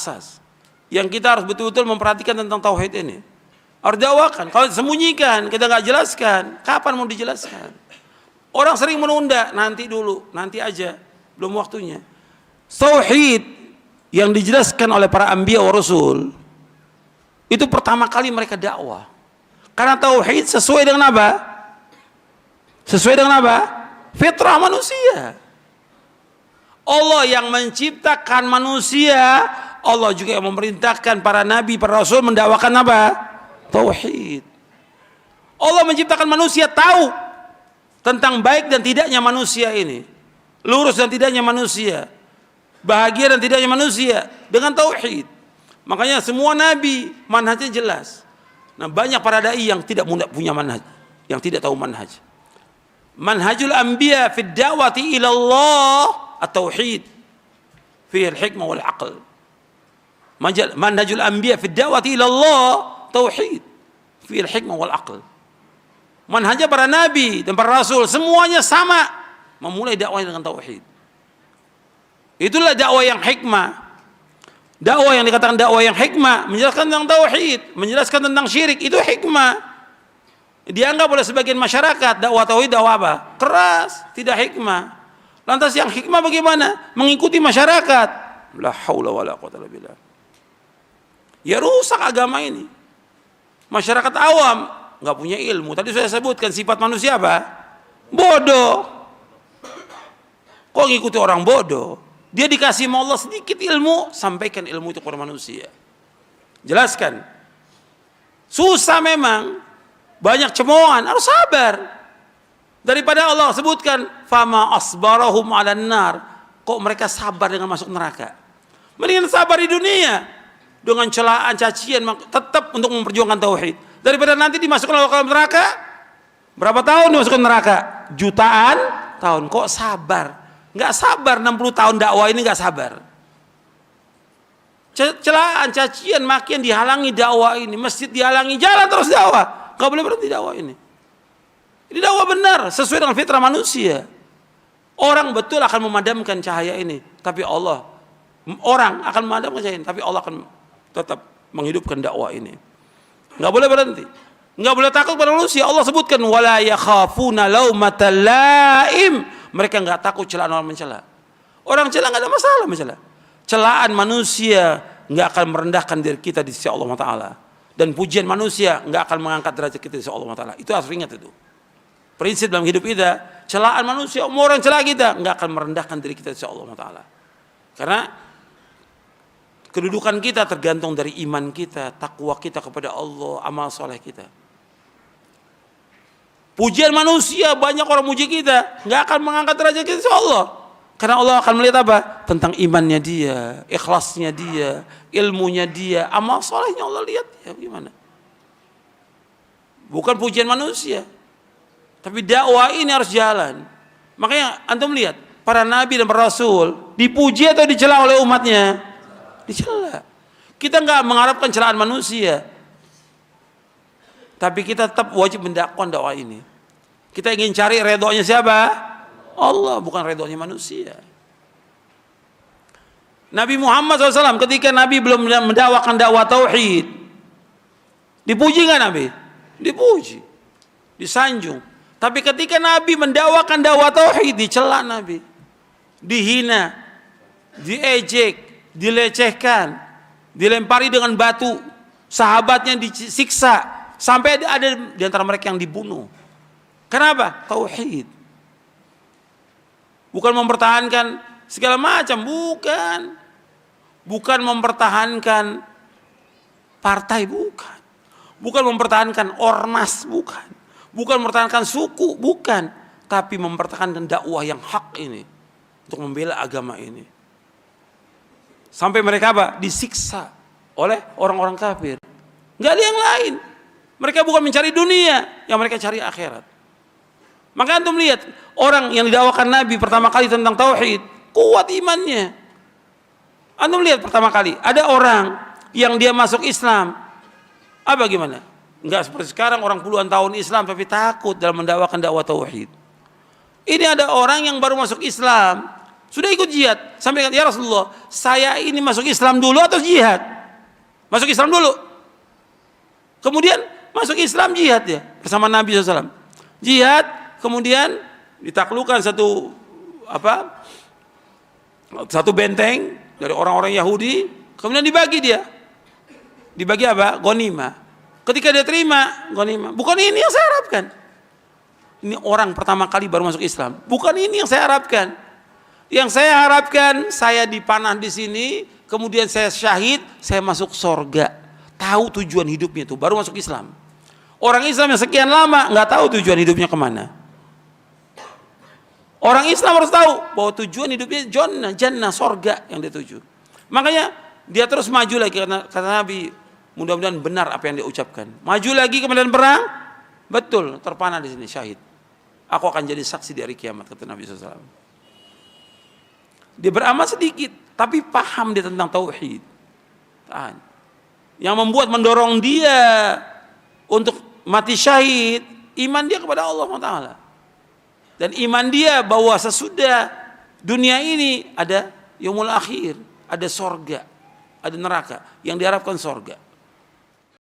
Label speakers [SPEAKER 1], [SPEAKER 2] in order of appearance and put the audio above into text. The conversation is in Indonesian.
[SPEAKER 1] asas yang kita harus betul-betul memperhatikan tentang tauhid ini. Harus dakwakan. Kalau sembunyikan, kita nggak jelaskan, kapan mau dijelaskan? Orang sering menunda, nanti dulu, nanti aja, belum waktunya. Tauhid yang dijelaskan oleh para anbiya wa rasul itu pertama kali mereka dakwah. Karena tauhid sesuai dengan apa? Sesuai dengan apa? Fitrah manusia. Allah yang menciptakan manusia, Allah juga yang memerintahkan para nabi, para rasul mendakwakan apa? Tauhid. Allah menciptakan manusia tahu tentang baik dan tidaknya manusia ini, lurus dan tidaknya manusia, bahagia dan tidaknya manusia dengan tauhid. Makanya semua nabi manhajnya jelas. Nah, banyak para dai yang tidak punya manhaj, yang tidak tahu manhaj. Manhajul anbiya fi da'wati ila Allah at-tauhid fi al-hikmah wal aql. Manhajul anbiya fi da'wati ila Allah tauhid fi al-hikmah wal aql. Manhajnya para nabi dan para rasul semuanya sama, memulai dakwah dengan tauhid. Itulah dakwah yang hikmah. Dakwah yang dikatakan dakwah yang hikmah, menjelaskan tentang tauhid, menjelaskan tentang syirik, itu hikmah. Dianggap oleh sebagian masyarakat dakwah tauhid dakwah apa? Keras, tidak hikmah. Lantas yang hikmah bagaimana? Mengikuti masyarakat. La haula wala quwwata illa billah. Ya rusak agama ini. Masyarakat awam nggak punya ilmu. Tadi saya sebutkan sifat manusia apa? Bodoh. Kok ngikuti orang bodoh? Dia dikasih sama Allah sedikit ilmu, sampaikan ilmu itu kepada manusia. Jelaskan. Susah memang. Banyak cemoohan, harus sabar. Daripada Allah sebutkan fama asbarahum 'alan nar. Kok mereka sabar dengan masuk neraka? Mendingan sabar di dunia dengan celaan, cacian, tetap untuk memperjuangkan tauhid. Daripada nanti dimasukkan ke dalam neraka. Berapa tahun dimasukkan neraka? Jutaan tahun. Kok sabar? Nggak sabar 60 tahun dakwah ini nggak sabar. Celaan, cacian, makian dihalangi dakwah ini. Masjid dihalangi, jalan terus dakwah. Nggak boleh berhenti dakwah ini. Ini dakwah benar, sesuai dengan fitrah manusia. Orang betul akan memadamkan cahaya ini, tapi Allah, orang akan memadamkan cahaya ini, tapi Allah akan tetap menghidupkan dakwah ini. Nggak boleh berhenti, nggak boleh takut pada manusia. Allah sebutkan wala yakhafuna laumatal laim. Mereka nggak takut celaan orang mencela. Orang celah nggak ada masalah mencela. Celaan manusia nggak akan merendahkan diri kita di sisi Allah Taala. Dan pujian manusia nggak akan mengangkat derajat kita di sisi Allah Taala. Itu harus ingat itu. Prinsip dalam hidup kita, celaan manusia, orang celah kita nggak akan merendahkan diri kita di sisi Allah Taala. Karena kedudukan kita tergantung dari iman kita, takwa kita kepada Allah, amal soleh kita. Pujian manusia, banyak orang muji kita, nggak akan mengangkat derajat kita di sisi Allah. Karena Allah akan melihat apa? Tentang imannya dia, ikhlasnya dia, ilmunya dia, amal solehnya Allah lihat ya gimana. Bukan pujian manusia. Tapi dakwah ini harus jalan. Makanya antum lihat, para nabi dan para rasul dipuji atau dicela oleh umatnya? Dicela. Kita nggak mengharapkan celaan manusia. Tapi kita tetap wajib mendakwakan dakwah ini. Kita ingin cari redhonya siapa? Allah, bukan redhonya manusia. Nabi Muhammad SAW ketika Nabi belum mendakwakan dakwah tauhid, dipuji nggak Nabi? Dipuji, disanjung. Tapi ketika Nabi mendakwakan dakwah tauhid, dicela Nabi, dihina, diejek, dilecehkan, dilempari dengan batu, sahabatnya disiksa, sampai ada di antara mereka yang dibunuh. Kenapa? Tauhid. Bukan mempertahankan segala macam, bukan. Bukan mempertahankan partai, bukan. Bukan mempertahankan ormas, bukan. Bukan mempertahankan suku, bukan. Tapi mempertahankan dakwah yang hak ini. Untuk membela agama ini. Sampai mereka apa? Disiksa oleh orang-orang kafir. Nggak ada yang lain. Mereka bukan mencari dunia, yang mereka cari akhirat. Maka antum lihat orang yang didakwakan Nabi pertama kali tentang tauhid, kuat imannya. Antum lihat pertama kali ada orang yang dia masuk Islam, apa gimana? Enggak seperti sekarang orang puluhan tahun Islam tapi takut dalam mendakwakan dakwah tauhid. Ini ada orang yang baru masuk Islam, Sudah ikut jihad. Sampai kata, ya Rasulullah, saya ini masuk Islam dulu atau jihad? Masuk Islam dulu. Kemudian masuk Islam jihad ya bersama Nabi SAW. Jihad, kemudian ditaklukkan satu benteng dari orang-orang Yahudi, kemudian dibagi dia. Dibagi apa? Ghanimah. Ketika dia terima ghanimah, bukan ini yang saya harapkan. Ini orang pertama kali baru masuk Islam. Bukan ini yang saya harapkan. Yang saya harapkan, saya dipanah di sini, kemudian saya syahid, saya masuk surga. Tahu tujuan hidupnya itu, baru masuk Islam. Orang Islam yang sekian lama nggak tahu tujuan hidupnya kemana. Orang Islam harus tahu bahwa tujuan hidupnya jannah, surga yang dia tuju. Makanya dia terus maju lagi, kata Nabi, mudah-mudahan benar apa yang dia ucapkan. Maju lagi ke medan perang, betul terpanah di sini syahid. Aku akan jadi saksi di hari kiamat, kata Nabi SAW. Dia beramal sedikit, tapi paham dia tentang tauhid. Yang membuat mendorong dia untuk mati syahid, iman dia kepada Allah Taala. Dan iman dia bahwa sesudah dunia ini ada yaumul akhir, ada sorga, ada neraka. Yang diharapkan sorga.